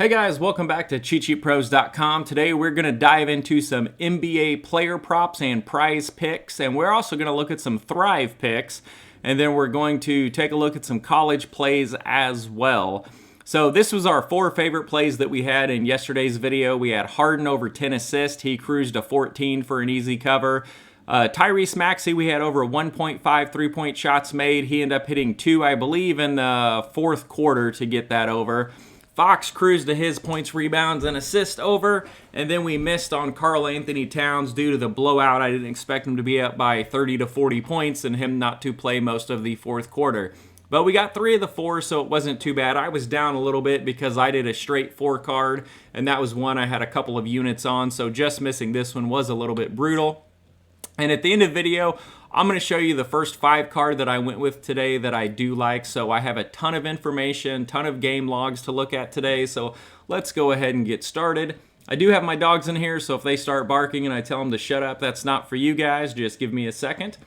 Hey guys, welcome back to CheatSheetPros.com. Today we're going to dive into some NBA player props and prize picks, and we're also going to look at some Thrive picks, and then we're going to take a look at some college plays as well. So this was our 4 favorite plays that we had in yesterday's video. We had Harden over 10 assists. He cruised to 14 for an easy cover. Tyrese Maxey, we had over 1.5 3-point shots made. He ended up hitting 2, I believe, in the fourth quarter to get that over. Fox cruised to his points, rebounds, and assist over, and then we missed on Karl Anthony Towns due to the blowout. I didn't expect him to be up by 30 to 40 points and him not to play most of the fourth quarter. But we got 3 of the 4, so it wasn't too bad. I was down a little bit because I did a straight 4 card, and that was one I had a couple of units on, so just missing this one was a little bit brutal. And at the end of the video, I'm going to show you the first 5 card that I went with today that I do like. So I have a ton of information, ton of game logs to look at today. So let's go ahead and get started. I do have my dogs in here, so if they start barking and I tell them to shut up, that's not for you guys. Just give me a second.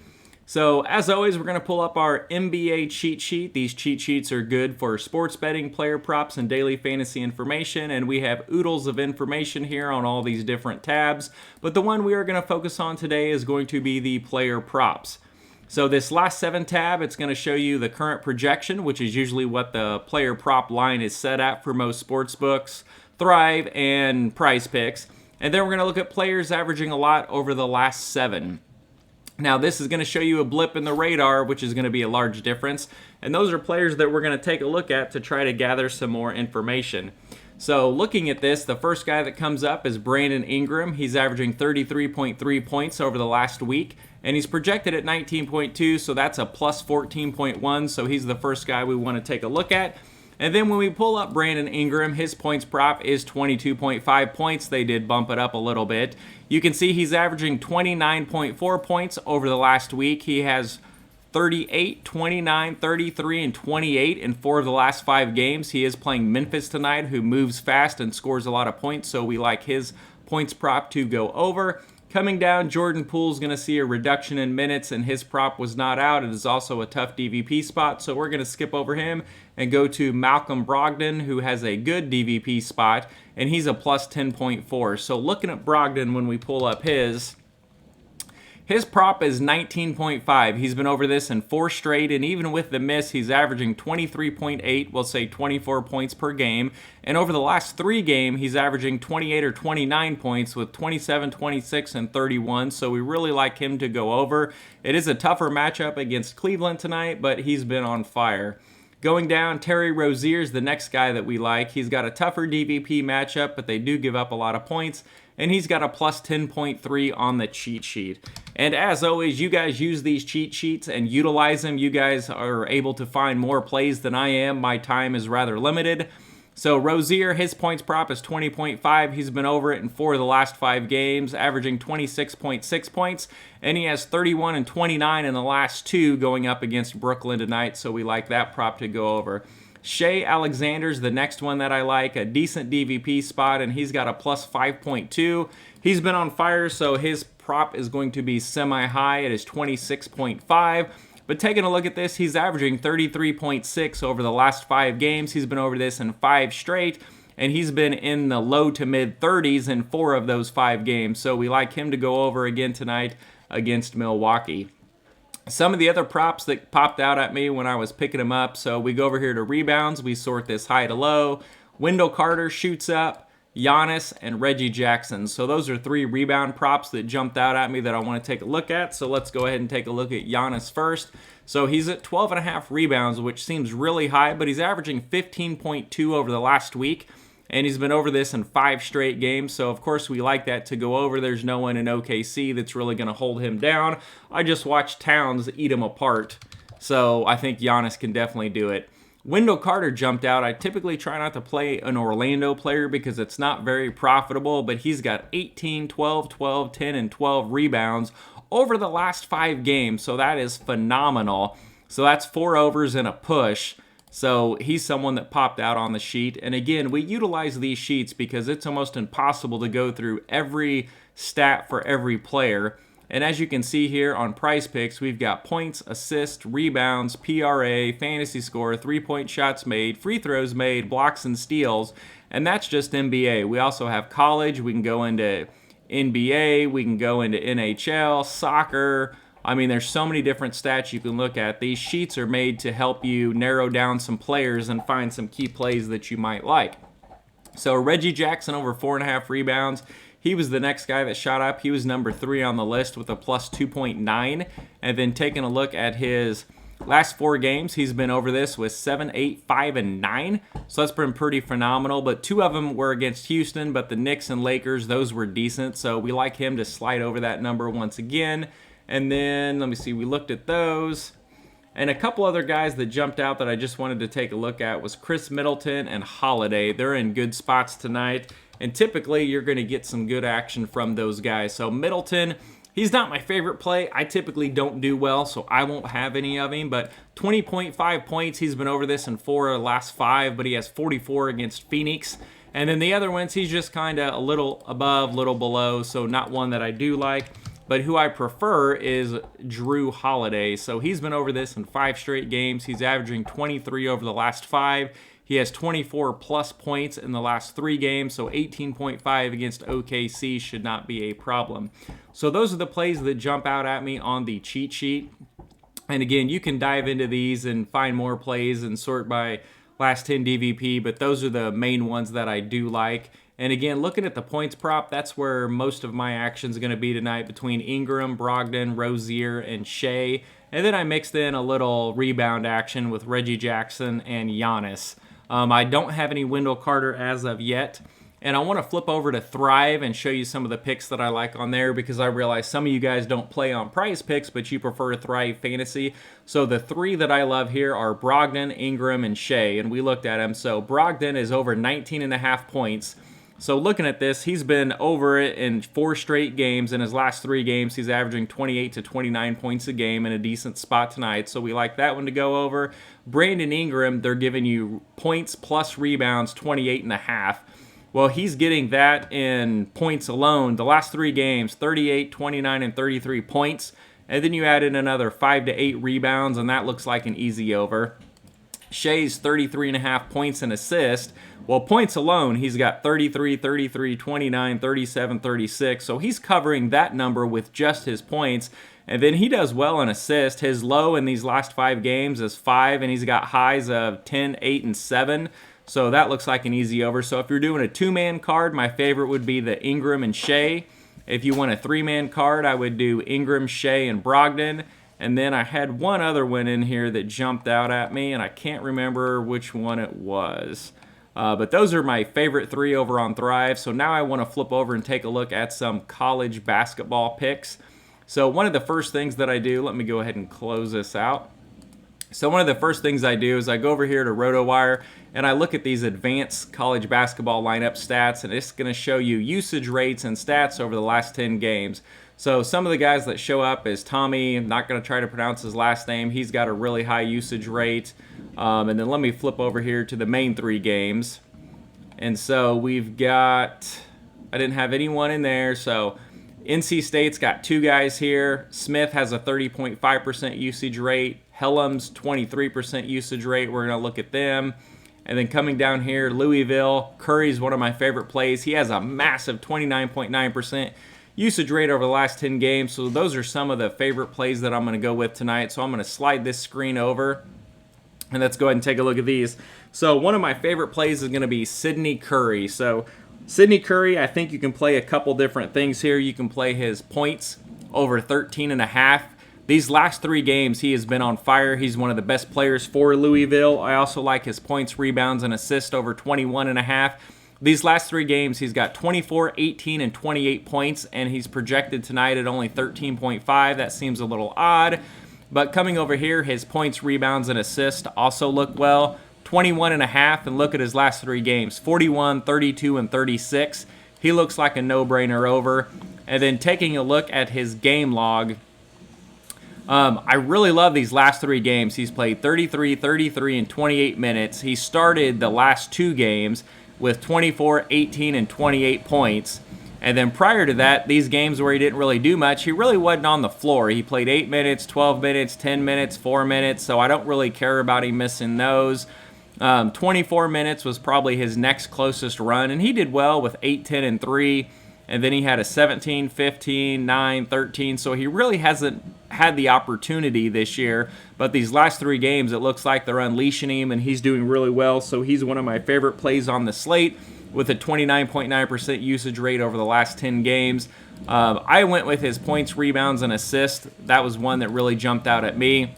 So as always, we're going to pull up our NBA cheat sheet. These cheat sheets are good for sports betting, player props, and daily fantasy information. And we have oodles of information here on all these different tabs. But the one we are going to focus on today is going to be the player props. So this last 7 tab, it's going to show you the current projection, which is usually what the player prop line is set at for most sports books, Thrive, and Prize Picks. And then we're going to look at players averaging a lot over the last 7. Now this is going to show you a blip in the radar, which is going to be a large difference. And those are players that we're going to take a look at to try to gather some more information. So looking at this, the first guy that comes up is Brandon Ingram. He's averaging 33.3 points over the last week. And he's projected at 19.2, so that's a plus 14.1. So he's the first guy we want to take a look at. And then when we pull up Brandon Ingram, his points prop is 22.5 points. They did bump it up a little bit. You can see he's averaging 29.4 points over the last week. He has 38, 29, 33, and 28 in 4 of the last 5 games. He is playing Memphis tonight, who moves fast and scores a lot of points, so we like his points prop to go over. Coming down, Jordan Poole's going to see a reduction in minutes, and his prop was not out. It is also a tough DVP spot, so we're going to skip over him and go to Malcolm Brogdon, who has a good DVP spot, and he's a plus 10.4. So looking at Brogdon when we pull up his prop is 19.5. He's been over this in 4 straight, and even with the miss, he's averaging 23.8, we'll say 24 points per game. And over the last 3 games, he's averaging 28 or 29 points with 27, 26, and 31. So we really like him to go over. It is a tougher matchup against Cleveland tonight, but he's been on fire. Going down, Terry Rozier is the next guy that we like. He's got a tougher DVP matchup, but they do give up a lot of points. And he's got a plus 10.3 on the cheat sheet. And as always, you guys use these cheat sheets and utilize them. You guys are able to find more plays than I am. My time is rather limited. So Rozier, his points prop is 20.5. He's been over it in 4 of the last 5 games, averaging 26.6 points. And he has 31 and 29 in the last 2 going up against Brooklyn tonight. So we like that prop to go over. Shea Alexander's the next one that I like, a decent DVP spot, and he's got a plus 5.2. He's been on fire, so his prop is going to be semi-high. It is 26.5. But taking a look at this, he's averaging 33.6 over the last 5 games. He's been over this in 5 straight, and he's been in the low to mid 30s in 4 of those 5 games. So we like him to go over again tonight against Milwaukee. Some of the other props that popped out at me when I was picking them up. So we go over here to rebounds. We sort this high to low. Wendell Carter shoots up, Giannis, and Reggie Jackson. So those are 3 rebound props that jumped out at me that I want to take a look at. So let's go ahead and take a look at Giannis first. So he's at 12.5 rebounds, which seems really high, but he's averaging 15.2 over the last week. And he's been over this in 5 straight games, so of course we like that to go over. There's no one in OKC that's really going to hold him down. I just watched Towns eat him apart, so I think Giannis can definitely do it. Wendell Carter jumped out. I typically try not to play an Orlando player because it's not very profitable, but he's got 18, 12, 12, 10, and 12 rebounds over the last 5 games, so that is phenomenal. So that's 4 overs and a push. So he's someone that popped out on the sheet. And again, we utilize these sheets because it's almost impossible to go through every stat for every player. And as you can see here on Prize Picks, we've got points, assists, rebounds, PRA, fantasy score, 3-point shots made, free throws made, blocks and steals. And that's just NBA. We also have college. We can go into NBA. We can go into NHL, soccer. I mean, there's so many different stats you can look at. These sheets are made to help you narrow down some players and find some key plays that you might like. So Reggie Jackson over 4.5 rebounds. He was the next guy that shot up. He was number 3 on the list with a plus 2.9. And then taking a look at his last 4 games, he's been over this with 7, 8, 5, and 9. So that's been pretty phenomenal. But 2 of them were against Houston, but the Knicks and Lakers, those were decent. So we like him to slide over that number once again. And then, let me see, we looked at those. And a couple other guys that jumped out that I just wanted to take a look at was Chris Middleton and Holiday. They're in good spots tonight. And typically, you're going to get some good action from those guys. So Middleton, he's not my favorite play. I typically don't do well, so I won't have any of him. But 20.5 points, he's been over this in 4 of the last 5, but he has 44 against Phoenix. And then the other ones, he's just kind of a little above, little below, so not one that I do like. But who I prefer is Drew Holiday. So he's been over this in 5 straight games. He's averaging 23 over the last 5. He has 24 plus points in the last 3 games, so 18.5 against OKC should not be a problem. So those are the plays that jump out at me on the cheat sheet. And again, you can dive into these and find more plays and sort by last 10 DVP, but those are the main ones that I do like. And again, looking at the points prop, that's where most of my action is going to be tonight between Ingram, Brogdon, Rozier, and Shea. And then I mixed in a little rebound action with Reggie Jackson and Giannis. I don't have any Wendell Carter as of yet. And I want to flip over to Thrive and show you some of the picks that I like on there because I realize some of you guys don't play on Prize Picks, but you prefer Thrive Fantasy. So the 3 that I love here are Brogdon, Ingram, and Shea. And we looked at them. So Brogdon is over 19.5 points. So looking at this, he's been over it in 4 straight games. In his last 3 games, he's averaging 28 to 29 points a game in a decent spot tonight. So we like that one to go over. Brandon Ingram, they're giving you points plus rebounds, 28.5. Well, he's getting that in points alone. The last 3 games, 38, 29, and 33 points. And then you add in another 5 to 8 rebounds, and that looks like an easy over. Shea's 33.5 points and assist. Well, points alone, he's got 33, 33, 29, 37, 36. So he's covering that number with just his points. And then he does well in assist. His low in these last 5 games is 5, and he's got highs of 10, 8, and 7. So that looks like an easy over. So if you're doing a 2-man card, my favorite would be the Ingram and Shea. If you want a 3-man card, I would do Ingram, Shea, and Brogdon. And then I had one other one in here that jumped out at me, and I can't remember which one it was. But those are my favorite 3 over on Thrive. So now I want to flip over and take a look at some college basketball picks. So one of the first things that I do, let me go ahead and close this out. So one of the first things I do is I go over here to RotoWire and I look at these advanced college basketball lineup stats, and it's going to show you usage rates and stats over the last 10 games. So some of the guys that show up is Tommy. I'm not going to try to pronounce his last name. He's got a really high usage rate. And then let me flip over here to the main 3 games. And so we've got, I didn't have anyone in there. So NC State's got 2 guys here. Smith has a 30.5% usage rate. Hellam's 23% usage rate. We're going to look at them. And then coming down here, Louisville. Curry's one of my favorite plays. He has a massive 29.9% usage rate over the last 10 games. So those are some of the favorite plays that I'm going to go with tonight. So I'm going to slide this screen over, and let's go ahead and take a look at these. So one of my favorite plays is going to be Sydney Curry. So Sydney Curry, I think you can play a couple different things here. You can play his points over 13.5. These last 3 games, he has been on fire. He's one of the best players for Louisville. I also like his points, rebounds, and assists over 21.5. These last 3 games, he's got 24, 18, and 28 points, and he's projected tonight at only 13.5. That seems a little odd. But coming over here, his points, rebounds, and assists also look well. 21.5, and look at his last 3 games, 41, 32, and 36. He looks like a no-brainer over. And then taking a look at his game log, I really love these last 3 games. He's played 33, 33, and 28 minutes. He started the last 2 games with 24, 18, and 28 points. And then prior to that, these games where he didn't really do much, he really wasn't on the floor. He played 8 minutes, 12 minutes, 10 minutes, 4 minutes, so I don't really care about him missing those. 24 minutes was probably his next closest run, and he did well with 8, 10, and 3. And then he had a 17, 15, 9, 13. So he really hasn't had the opportunity this year. But these last 3 games, it looks like they're unleashing him, and he's doing really well. So he's one of my favorite plays on the slate with a 29.9% usage rate over the last 10 games. I went with his points, rebounds, and assists. That was one that really jumped out at me.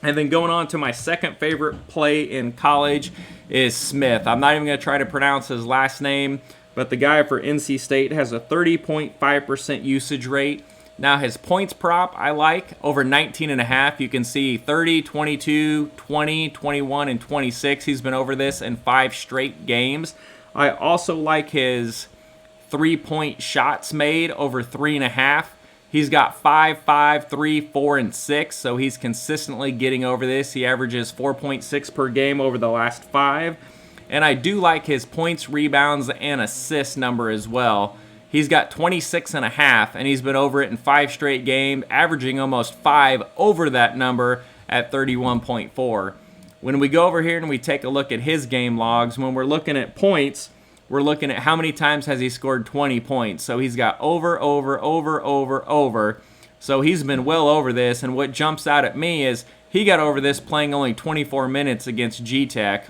And then going on to my second favorite play in college is Smith. I'm not even going to try to pronounce his last name, but the guy for NC State has a 30.5% usage rate. Now his points prop I like over 19.5. You can see 30, 22, 20, 21, and 26. He's been over this in 5 straight games. I also like his 3-point shots made over 3.5. He's got 5, 5, 3, 4, and 6, so he's consistently getting over this. He averages 4.6 per game over the last 5. And I do like his points, rebounds, and assist number as well. He's got 26.5, and he's been over it in 5 straight games, averaging almost 5 over that number at 31.4. When we go over here and we take a look at his game logs, when we're looking at points, we're looking at how many times has he scored 20 points. So he's got over. So he's been well over this, and what jumps out at me is he got over this playing only 24 minutes against G-Tech.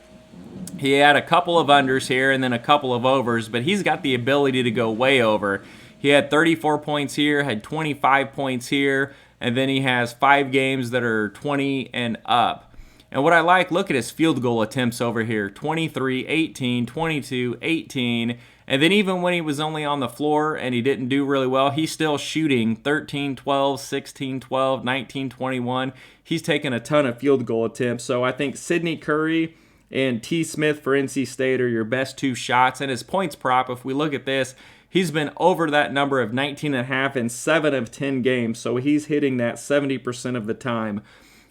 He had a couple of unders here and then a couple of overs, but he's got the ability to go way over. He had 34 points here, had 25 points here, and then he has 5 games that are 20 and up. And what I like, look at his field goal attempts over here. 23, 18, 22, 18. And then even when he was only on the floor and he didn't do really well, he's still shooting 13, 12, 16, 12, 19, 21. He's taken a ton of field goal attempts. So I think Sidney Curry and T. Smith for NC State are your best 2 shots. And his points prop, if we look at this, he's been over that number of 19.5 in 7 of 10 games. So he's hitting that 70% of the time.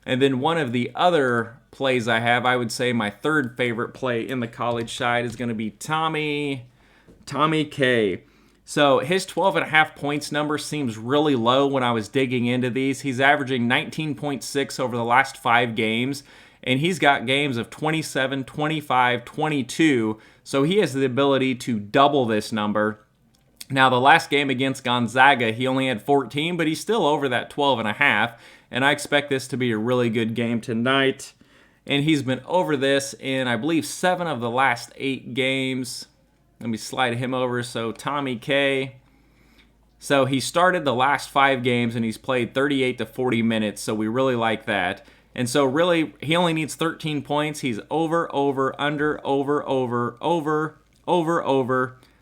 And then one of the other plays I have, I would say my third favorite play in the college side is going to be Tommy K. So his 12.5 points number seems really low when I was digging into these. He's averaging 19.6 over the last 5 games, and he's got games of 27, 25, 22. So he has the ability to double this number. Now, the last game against Gonzaga, he only had 14, but he's still over that 12.5. And I expect this to be a really good game tonight. And he's been over this in, I believe, 7 of the last 8 games. Let me slide him over. So Tommy K. So he started the last 5 games, and he's played 38 to 40 minutes. So we really like that. And so really, he only needs 13 points. He's over, under, over.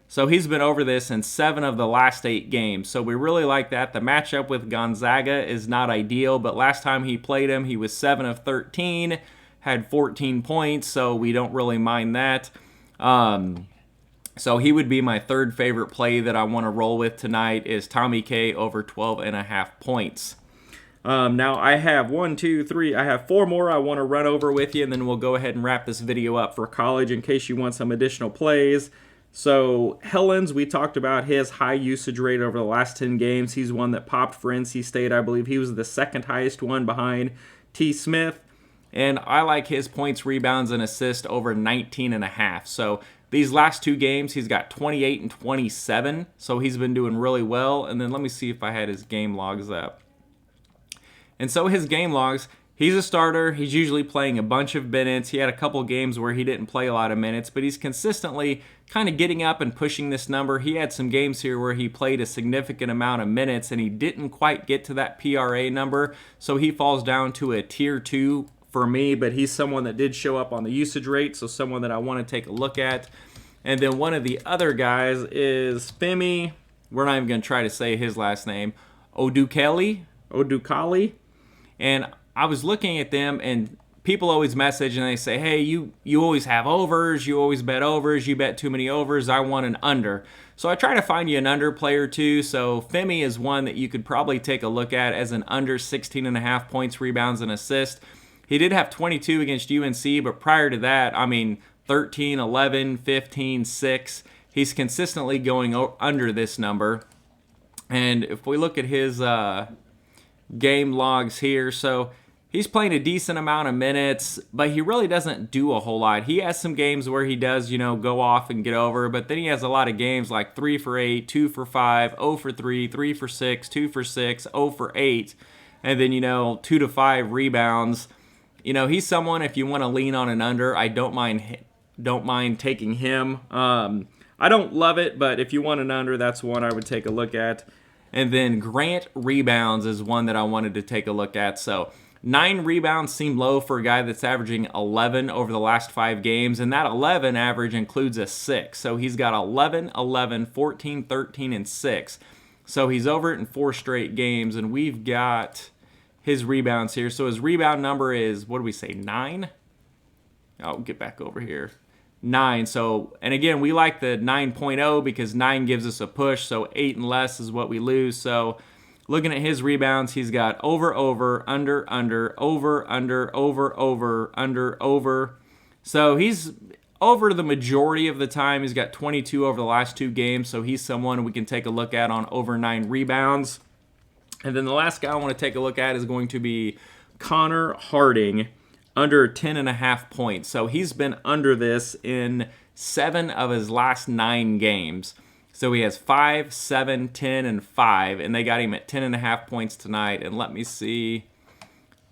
So he's been over this in 7 of the last 8 games. So we really like that. The matchup with Gonzaga is not ideal, but last time he played him, he was 7 of 13, had 14 points, so we don't really mind that. So he would be my third favorite play that I want to roll with tonight is Tommy K over 12.5 points. Now I have 4 more I want to run over with you, and then we'll go ahead and wrap this video up for college in case you want some additional plays. So Helens, we talked about his high usage rate over the last 10 games. He's one that popped for NC State. I believe he was the second highest one behind T. Smith. And I like his points, rebounds, and assists over 19.5. So these last 2 games, he's got 28 and 27. So he's been doing really well. And then let me see if I had his game logs up. And so his game logs, he's a starter. He's usually playing a bunch of minutes. He had a couple games where he didn't play a lot of minutes, but he's consistently kind of getting up and pushing this number. He had some games here where he played a significant amount of minutes, and he didn't quite get to that PRA number, so he falls down to a tier 2 for me, but he's someone that did show up on the usage rate, so someone that I want to take a look at. And then one of the other guys is Femi. We're not even going to try to say his last name. Odukali. And I was looking at them, and people always message and they say, hey, you always have overs, you always bet overs, you bet too many overs, I want an under. So I try to find you an under player too. So Femi is one that you could probably take a look at as an under 16.5 points, rebounds, and assists. He did have 22 against UNC, but prior to that, 13, 11, 15, 6. He's consistently going under this number. And if we look at his game logs here, so he's playing a decent amount of minutes, but he really doesn't do a whole lot. He has some games where he does, go off and get over, but then he has a lot of games like 3 for 8, 2 for 5, 0 for 3, 3 for 6, 2 for 6, 0 for 8, and then, 2 to 5 rebounds. He's someone, if you want to lean on an under, I don't mind taking him. I don't love it, but if you want an under, that's one I would take a look at. And then Grant rebounds is one that I wanted to take a look at. So 9 rebounds seem low for a guy that's averaging 11 over the last 5 games, and that 11 average includes a 6. So he's got 11, 11, 14, 13, and 6. So he's over it in 4 straight games, and we've got his rebounds here. So his rebound number is, 9? I'll get back over here. 9. So, and again, we like the 9.0 because 9 gives us a push, so 8 and less is what we lose. So looking at his rebounds, he's got over, under, over, under. So he's over the majority of the time. He's got 22 over the last 2 games, so he's someone we can take a look at on over 9 rebounds. And then the last guy I want to take a look at is going to be Connor Harding, under 10.5 points. So he's been under this in 7 of his last 9 games. So he has 5, 7, 10, and 5, and they got him at 10.5 points tonight. And let me see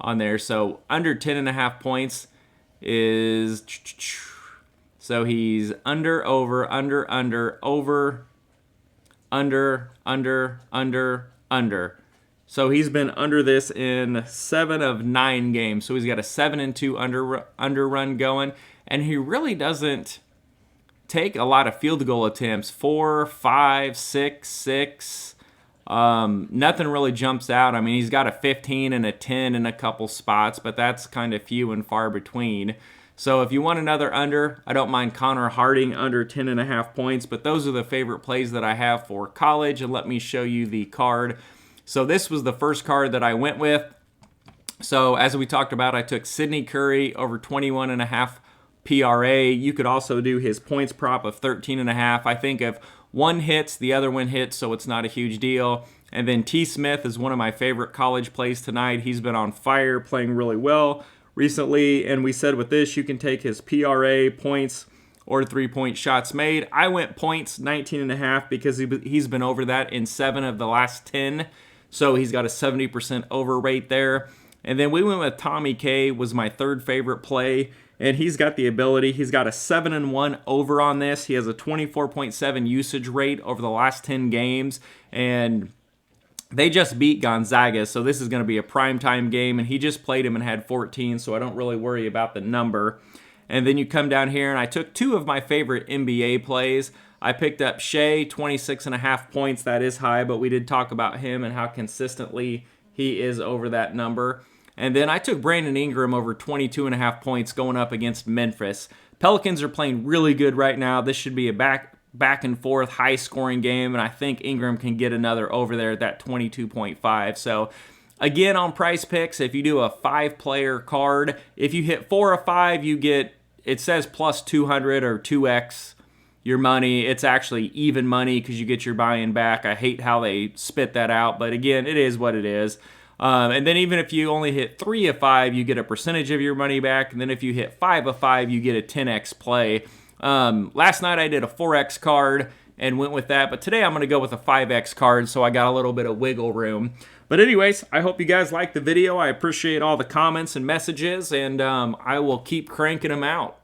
on there. So under 10.5 points is, so he's under, over, over, under. So he's been under this in 7 of 9 games. So he's got a 7-2 under run going. And he really doesn't take a lot of field goal attempts. 4, 5, 6, 6. Nothing really jumps out. I mean, he's got a 15 and a 10 in a couple spots, but that's kind of few and far between. So if you want another under, I don't mind Connor Harding under 10.5 points. But those are the favorite plays that I have for college. And let me show you the card. So this was the first card that I went with. So as we talked about, I took Sidney Curry over 21.5 PRA. You could also do his points prop of 13.5. I think if one hits, the other one hits, so it's not a huge deal. And then T. Smith is one of my favorite college plays tonight. He's been on fire, playing really well recently. And we said with this, you can take his PRA, points, or 3-point shots made. I went points, 19.5, because he's been over that in 7 of the last 10. So he's got a 70% over rate there. And then we went with Tommy K, was my third favorite play. And he's got the ability. He's got a 7-1 over on this. He has a 24.7 usage rate over the last 10 games. And they just beat Gonzaga, so this is going to be a primetime game. And he just played him and had 14, so I don't really worry about the number. And then you come down here, and I took 2 of my favorite NBA plays. I picked up Shea, 26.5 points. That is high, but we did talk about him and how consistently he is over that number. And then I took Brandon Ingram over 22.5 points going up against Memphis. Pelicans are playing really good right now. This should be a back and forth, high-scoring game, and I think Ingram can get another over there at that 22.5. So again, on Price Picks, if you do a 5-player card, if you hit 4 of 5, you get, it says plus 200 or 2x your money. It's actually even money because you get your buy-in back. I hate how they spit that out, but again, it is what it is. And then even if you only hit 3 of 5, you get a percentage of your money back. And then if you hit 5 of 5, you get a 10x play. Last night I did a 4x card and went with that, but today I'm going to go with a 5x card, so I got a little bit of wiggle room. But anyways, I hope you guys liked the video. I appreciate all the comments and messages, and I will keep cranking them out.